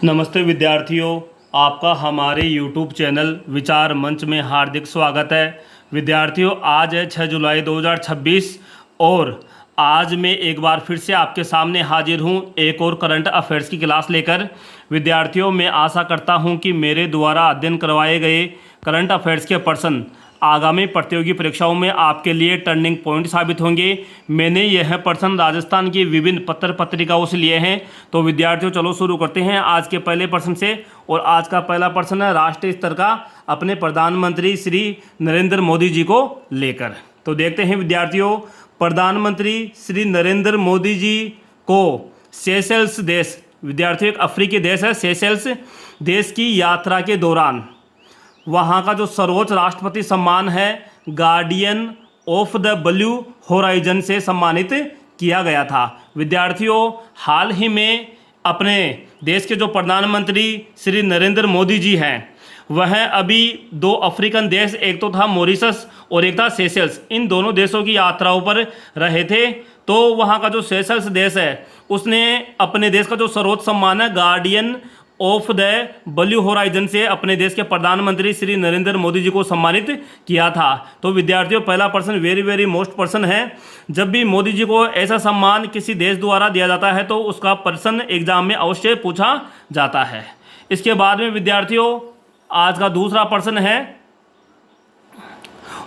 नमस्ते विद्यार्थियों, आपका हमारे YouTube चैनल विचार मंच में हार्दिक स्वागत है। विद्यार्थियों, आज है 6 जुलाई 2026 और आज मैं एक बार फिर से आपके सामने हाजिर हूं एक और करंट अफेयर्स की क्लास लेकर। विद्यार्थियों, मैं आशा करता हूं कि मेरे द्वारा अध्ययन करवाए गए करंट अफेयर्स के प्रश्न आगामी प्रतियोगी परीक्षाओं में आपके लिए टर्निंग पॉइंट साबित होंगे। मैंने यह प्रश्न राजस्थान की विभिन्न पत्र पत्रिकाओं से लिए हैं। तो विद्यार्थियों, चलो शुरू करते हैं आज के पहले प्रश्न से। और आज का पहला प्रश्न है राष्ट्रीय स्तर का अपने प्रधानमंत्री श्री नरेंद्र मोदी जी को लेकर। तो देखते हैं विद्यार्थियों, प्रधानमंत्री श्री नरेंद्र मोदी जी को सेशेल्स देश, विद्यार्थियों एक अफ्रीकी देश है सेशेल्स देश की यात्रा के दौरान वहाँ का जो सर्वोच्च राष्ट्रपति सम्मान है guardian of the blue horizon से सम्मानित किया गया था। विद्यार्थियों, हाल ही में अपने देश के जो प्रधानमंत्री श्री नरेंद्र मोदी जी हैं वह अभी दो अफ्रीकन देश, एक तो था मॉरिशस और एक था सेशेल्स, इन दोनों देशों की यात्राओं पर रहे थे। तो वहाँ का जो सेशेल्स देश है उसने अपने देश का जो सर्वोच्च सम्मान है guardian of the blue horizon से अपने देश के प्रधानमंत्री श्री नरेंद्र मोदी जी को सम्मानित किया था। तो विद्यार्थियों, पहला प्रश्न वेरी मोस्ट प्रश्न है। जब भी मोदी जी को ऐसा सम्मान किसी देश द्वारा दिया जाता है तो उसका प्रश्न एग्जाम में अवश्य पूछा जाता है। इसके बाद में विद्यार्थियों, आज का दूसरा प्रश्न है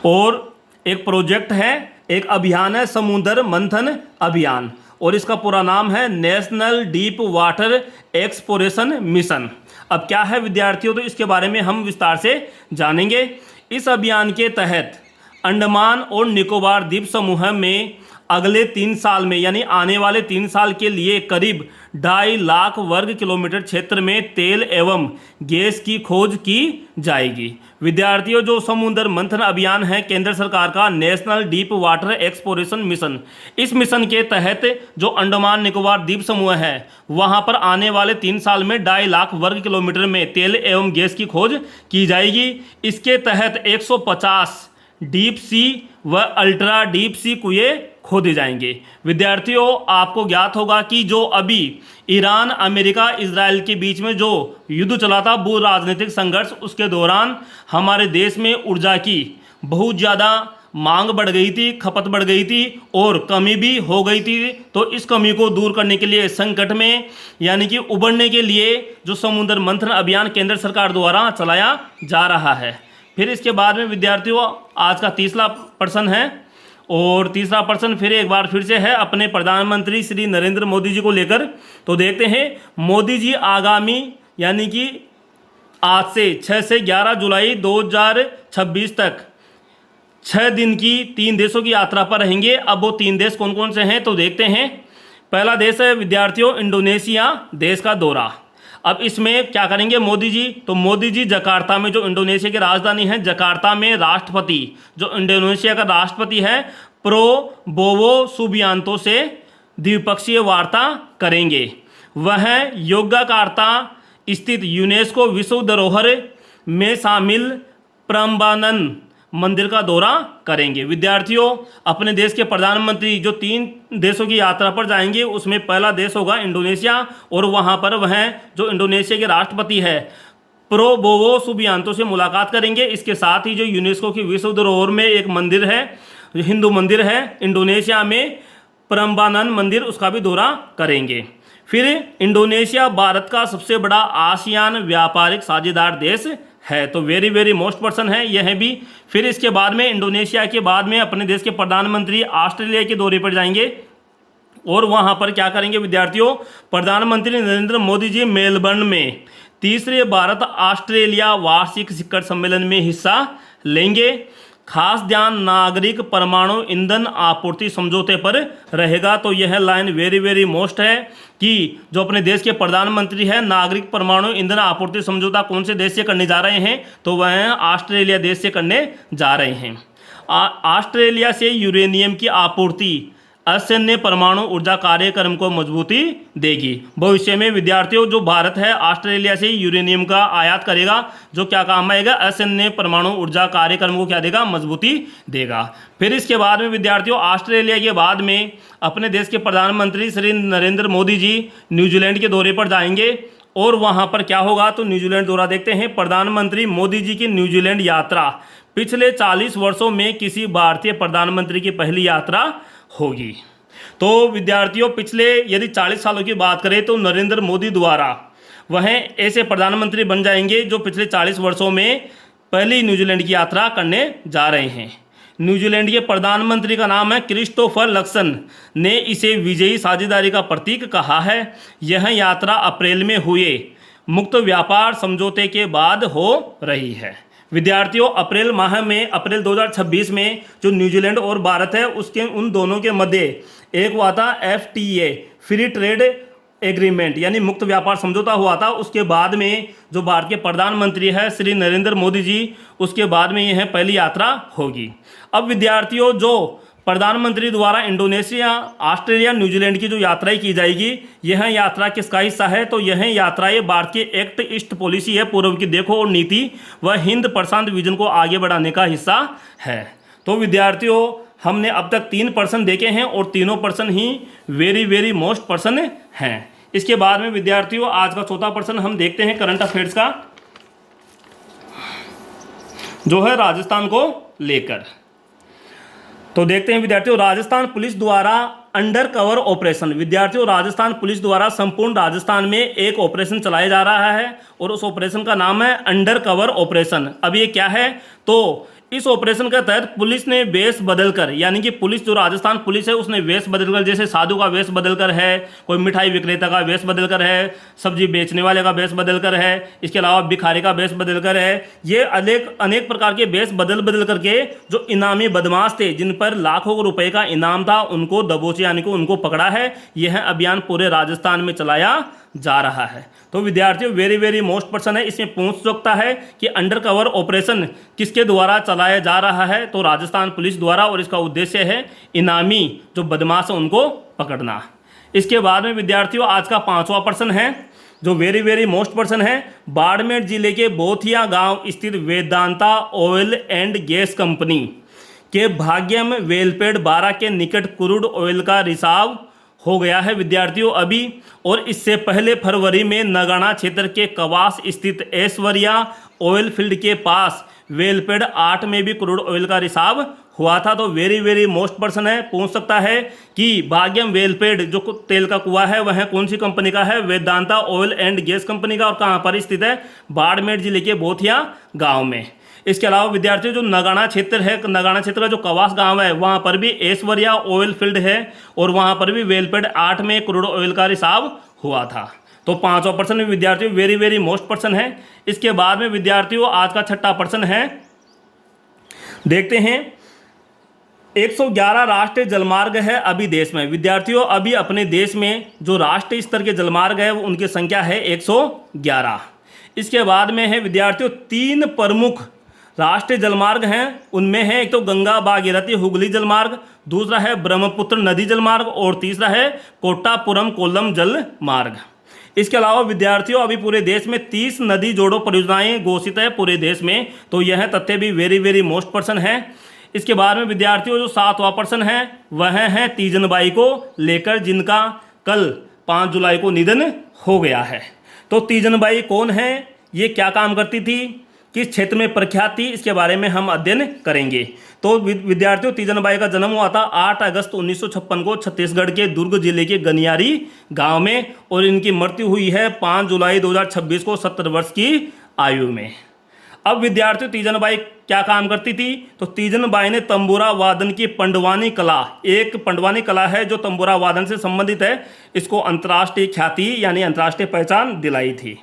और एक प्रोजेक्ट है, एक अभियान है समुद्र मंथन अभियान और इसका पूरा नाम है national deep water exploration mission. अब क्या है विद्यार्थियों, तो इसके बारे में हम विस्तार से जानेंगे। इस अभियान के तहत अंडमान और निकोबार द्वीप समूह में अगले 3 साल में यानी आने वाले 3 साल के लिए करीब 2.5 लाख वर्ग किलोमीटर क्षेत्र में तेल एवं गैस की खोज की जाएगी। विद्यार्थियों, जो समुद्र मंथन अभियान है केंद्र सरकार का national deep water exploration mission, इस मिशन के तहत जो अंडमान निकोबार द्वीप समूह है वहां पर आने वाले 3 साल में 2.5 लाख वर्ग किलोमीटर में तेल एवं गैस की खोज की जाएगी। इसके तहत 150 डीप सी व अल्ट्रा डीप सी कुएं खोदे जाएंगे। विद्यार्थियों, आपको ज्ञात होगा कि जो अभी ईरान, अमेरिका, इजराइल के बीच में जो युद्ध चला था, भू राजनीतिक संघर्ष, उसके दौरान हमारे देश में ऊर्जा की बहुत ज़्यादा मांग बढ़ गई थी, खपत बढ़ गई थी और कमी भी हो गई थी। तो इस कमी को दूर करने के लिए, संकट में यानी कि उबरने के लिए जो समुद्र मंथन अभियान केंद्र सरकार द्वारा चलाया जा रहा है। फिर इसके बाद में विद्यार्थियों, आज का तीसरा प्रश्न है और तीसरा प्रश्न फिर एक बार फिर से है अपने प्रधानमंत्री श्री नरेंद्र मोदी जी को लेकर। तो देखते हैं, मोदी जी आगामी यानी कि आज से 6 से 11 जुलाई 2026 तक 6 दिन की 3 देशों की यात्रा पर रहेंगे। अब वो 3 देश कौन कौन से हैं तो देखते हैं। पहला देश है विद्यार्थियों इंडोनेशिया देश का दौरा। अब इसमें क्या करेंगे मोदी जी, तो मोदी जी जकार्ता में, जो इंडोनेशिया की राजधानी है जकार्ता में, राष्ट्रपति जो इंडोनेशिया का राष्ट्रपति है प्रोबोवो सुबियांतो से द्विपक्षीय वार्ता करेंगे। वह योग्यकार्ता स्थित यूनेस्को विश्व धरोहर में शामिल प्रम्बानन मंदिर का दौरा करेंगे। विद्यार्थियों, अपने देश के प्रधानमंत्री जो 3 देशों की यात्रा पर जाएंगे उसमें पहला देश होगा इंडोनेशिया और वहां पर वह जो इंडोनेशिया के राष्ट्रपति है प्रोबोवो सुबियांतो से मुलाकात करेंगे। इसके साथ ही जो यूनेस्को की विश्व धरोहर में एक मंदिर है, जो हिंदू मंदिर है इंडोनेशिया में प्रम्बानन मंदिर, उसका भी दौरा करेंगे। फिर इंडोनेशिया भारत का सबसे बड़ा आसियान व्यापारिक साझेदार देश है। तो वेरी मोस्ट पर्सन है यह भी। फिर इसके बाद में इंडोनेशिया के बाद में अपने देश के प्रधानमंत्री ऑस्ट्रेलिया के दौरे पर जाएंगे और वहां पर क्या करेंगे विद्यार्थियों, प्रधानमंत्री नरेंद्र मोदी जी मेलबर्न में 3रे भारत ऑस्ट्रेलिया वार्षिक शिखर सम्मेलन में हिस्सा लेंगे। खास ध्यान नागरिक परमाणु ईंधन आपूर्ति समझौते पर रहेगा। तो यह लाइन वेरी मोस्ट है कि जो अपने देश के प्रधानमंत्री हैं नागरिक परमाणु ईंधन आपूर्ति समझौता कौन से देश से करने जा रहे हैं, तो वह ऑस्ट्रेलिया देश से करने जा रहे हैं। ऑस्ट्रेलिया से यूरेनियम की आपूर्ति असैन्य परमाणु ऊर्जा कार्यक्रम को मजबूती देगी। भविष्य में विद्यार्थियों, जो भारत है ऑस्ट्रेलिया से यूरेनियम का आयात करेगा, जो क्या काम आएगा, असैन्य परमाणु ऊर्जा कार्यक्रम को क्या देगा, मजबूती देगा। फिर इसके बाद में विद्यार्थियों, ऑस्ट्रेलिया के बाद में अपने देश के प्रधानमंत्री श्री नरेंद्र मोदी जी न्यूजीलैंड के दौरे पर जाएंगे और वहाँ पर क्या होगा, तो न्यूजीलैंड दौरा देखते हैं। प्रधानमंत्री मोदी जी की न्यूजीलैंड यात्रा पिछले 40 वर्षों में किसी भारतीय प्रधानमंत्री की पहली यात्रा होगी। तो विद्यार्थियों, पिछले यदि 40 सालों की बात करें तो नरेंद्र मोदी द्वारा वह ऐसे प्रधानमंत्री बन जाएंगे जो पिछले 40 वर्षों में पहली न्यूजीलैंड की यात्रा करने जा रहे हैं। न्यूजीलैंड के प्रधानमंत्री का नाम है क्रिस्टोफर लक्सन ने इसे विजयी साझेदारी का प्रतीक कहा है। यह यात्रा अप्रैल में हुए मुक्त व्यापार समझौते के बाद हो रही है। विद्यार्थियों, अप्रैल माह में, अप्रैल 2026 में जो न्यूजीलैंड और भारत है उसके उन दोनों के मध्य एक हुआ था FTA, फ्री ट्रेड एग्रीमेंट, यानी मुक्त व्यापार समझौता हुआ था। उसके बाद में जो भारत के प्रधानमंत्री है श्री नरेंद्र मोदी जी, उसके बाद में यह पहली यात्रा होगी। अब विद्यार्थियों, जो प्रधानमंत्री द्वारा इंडोनेशिया, ऑस्ट्रेलिया, न्यूजीलैंड की जो यात्राएं की जाएगी, यह यात्रा किसका हिस्सा है, तो यह यात्राएं भारत की एक्ट ईस्ट पॉलिसी है, पूर्व की देखो और नीति, वह हिंद प्रशांत विजन को आगे बढ़ाने का हिस्सा है। तो विद्यार्थियों, हमने अब तक 3 प्रश्न देखे हैं और तीनों प्रश्न ही वेरी मोस्ट प्रश्न हैं। इसके बाद में विद्यार्थियों, आज का चौथा प्रश्न हम देखते हैं करंट अफेयर्स का, जो है राजस्थान को लेकर। तो देखते हैं विद्यार्थियों, राजस्थान पुलिस द्वारा अंडर कवर ऑपरेशन। विद्यार्थियों, राजस्थान पुलिस द्वारा संपूर्ण राजस्थान में एक ऑपरेशन चलाया जा रहा है और उस ऑपरेशन का नाम है अंडर कवर ऑपरेशन। अब ये क्या है, तो इस ऑपरेशन के तहत पुलिस ने वेश बदलकर, यानी कि पुलिस जो राजस्थान पुलिस है उसने वेश बदलकर, जैसे साधु का वेश बदलकर है, कोई मिठाई विक्रेता का वेश बदलकर है, सब्जी बेचने वाले का वेश बदलकर है, इसके अलावा भिखारी का वेश बदलकर है, ये अनेक प्रकार के वेश बदल करके जो इनामी बदमाश थे जिन पर लाखों रुपए का इनाम था उनको दबोचे, यानी कि उनको पकड़ा है। यह अभियान पूरे राजस्थान में चलाया जा रहा है। तो विद्यार्थियों, वेरी मोस्ट प्रश्न है, इसमें पूछ सकता है कि अंडर कवर ऑपरेशन किसके द्वारा चलाया जा रहा है, तो राजस्थान पुलिस द्वारा, और इसका उद्देश्य है इनामी जो बदमाश है उनको पकड़ना। इसके बाद में विद्यार्थियों, आज का 5वां प्रश्न है जो वेरी मोस्ट प्रश्न है। बाड़मेर जिले के बोथिया गांव स्थित Vedanta oil and gas company के भाग्यम वेलपेड 12 के निकट क्रूड ऑयल का रिसाव हो गया है विद्यार्थियों अभी, और इससे पहले फरवरी में नगाना क्षेत्र के कवास स्थित ऐश्वर्या ऑयल फील्ड के पास वेलपेड 8 में भी क्रूड ऑयल का रिसाव हुआ था। तो वेरी मोस्ट प्रश्न है, पूछ सकता है कि भाग्यम वेलपेड जो तेल का कुआं है वह कौन सी कंपनी का है, Vedanta oil and gas company का, और कहाँ पर स्थित है, बाड़मेर जिले के बोथिया गाँव में। इसके अलावा विद्यार्थियों, जो नगाना क्षेत्र है, नगाना क्षेत्र का जो कवास गांव है वहां पर भी ऐश्वर्या ऑयल फील्ड है और वहां पर भी वेलपेड 8 में क्रूड ऑयल का रिसाव हुआ था। तो 5वां प्रश्न विद्यार्थियों वेरी मोस्ट प्रश्न है। इसके बाद में विद्यार्थियों, आज का 6वां प्रश्न है, देखते हैं। 111 राष्ट्रीय जलमार्ग है अभी देश में। विद्यार्थियों, अभी अपने देश में जो राष्ट्रीय स्तर के जलमार्ग है उनकी संख्या है 111। इसके बाद में है विद्यार्थियों 3 प्रमुख राष्ट्रीय जलमार्ग हैं, उनमें है एक तो गंगा भागीरथी हुगली जलमार्ग, दूसरा है ब्रह्मपुत्र नदी जलमार्ग और तीसरा है कोट्टापुरम कोल्लम जल मार्ग। इसके अलावा विद्यार्थियों, अभी पूरे देश में 30 नदी जोड़ो परियोजनाएं घोषित है पूरे देश में, तो यह तथ्य भी वेरी मोस्ट प्रश्न है। इसके बाद में विद्यार्थियों, जो 7वां प्रश्न है वह है तीजन बाई को लेकर, जिनका कल 5 जुलाई को निधन हो गया है। तो तीजन बाई कौन है, ये क्या काम करती थी, किस क्षेत्र में प्रख्यात थी, इसके बारे में हम अध्ययन करेंगे। तो विद्यार्थियों, तीजन बाई का जन्म हुआ था 8 अगस्त 1956 को छत्तीसगढ़ के दुर्ग जिले के गनियारी गांव में, और इनकी मृत्यु हुई है 5 जुलाई 2026 को 70 वर्ष की आयु में। अब विद्यार्थियों, तीजन बाई क्या काम करती थी, तो तीजन बाई ने तंबूरा वादन की पंडवानी कला, एक पंडवानी कला है जो तंबूरा वादन से संबंधित है, इसको अंतर्राष्ट्रीय ख्याति यानी अंतर्राष्ट्रीय पहचान दिलाई थी।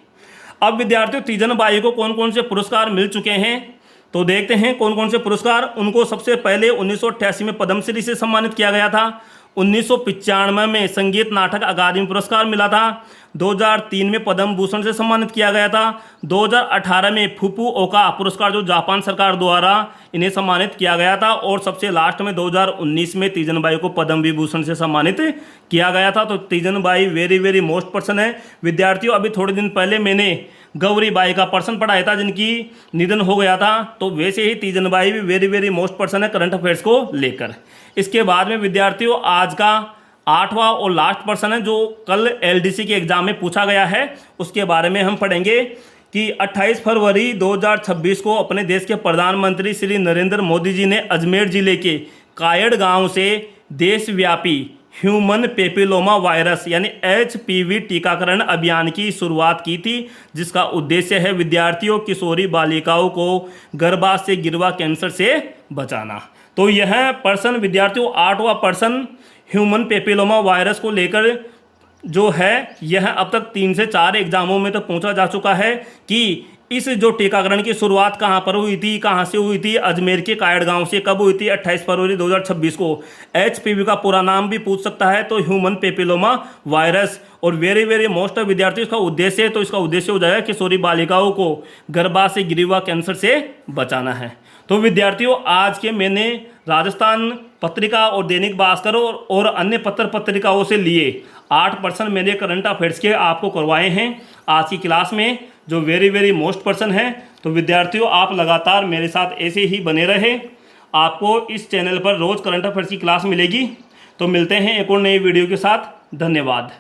अब विद्यार्थियों, तीजन बाई को कौन कौन से पुरस्कार मिल चुके हैं, तो देखते हैं कौन कौन से पुरस्कार। उनको सबसे पहले 1988 में पद्मश्री से सम्मानित किया गया था, 1995 में संगीत नाटक अकादमी पुरस्कार मिला था, 2003 में पद्म भूषण से सम्मानित किया गया था, 2018 में फुफू ओका पुरस्कार जो जापान सरकार द्वारा इन्हें सम्मानित किया गया था, और सबसे लास्ट में 2019 में तीजन बाई को पद्म विभूषण से सम्मानित किया गया था। तो Teejan Bai very most person है विद्यार्थियों। अभी थोड़े दिन पहले मैंने गौरी बाई का पर्सन पढ़ाया था जिनकी निधन हो गया था, तो वैसे ही तीजन बाई भी वेरी मोस्ट पर्सन है करंट अफेयर्स को लेकर। इसके बाद में विद्यार्थियों, आज का 8वां और लास्ट प्रश्न है जो कल एलडीसी के एग्जाम में पूछा गया है, उसके बारे में हम पढ़ेंगे कि 28 फरवरी 2026 को अपने देश के प्रधानमंत्री श्री नरेंद्र मोदी जी ने अजमेर जिले के कायड़ गांव से देशव्यापी ह्यूमन पेपिलोमा वायरस यानी HPV टीकाकरण अभियान की शुरुआत की थी, जिसका उद्देश्य है विद्यार्थियों किशोरी बालिकाओं को गर्भाशय से गिरवा कैंसर से बचाना। तो यह पर्सन विद्यार्थियों 8वां पर्सन ह्यूमन पेपिलोमा वायरस को लेकर जो है यह अब तक 3 से 4 एग्जामों में तो पूछा जा चुका है कि इस जो टीकाकरण की शुरुआत कहाँ पर हुई थी, कहाँ से हुई थी, अजमेर के कायड़ गांव से कब हुई थी, 28 फरवरी 2026 को। HPV का पूरा नाम भी पूछ सकता है, तो ह्यूमन पेपिलोमा वायरस। और वेरी वेरी मोस्ट विद्यार्थी इसका उद्देश्य, तो इसका उद्देश्य हो जाएगा किशोरी बालिकाओं को गर्भाशय गिरिवा कैंसर से बचाना है। तो विद्यार्थियों आज के मैंने राजस्थान पत्रिका और दैनिक भास्कर और अन्य पत्र पत्रिकाओं से लिए 8 पर्सन मैंने करंट अफेयर्स के आपको करवाए हैं आज की क्लास में, जो वेरी वेरी मोस्ट पर्सन है। तो विद्यार्थियों आप लगातार मेरे साथ ऐसे ही बने रहे, आपको इस चैनल पर रोज़ करंट अफेयर्स की क्लास मिलेगी। तो मिलते हैं एक और नई वीडियो के साथ। धन्यवाद।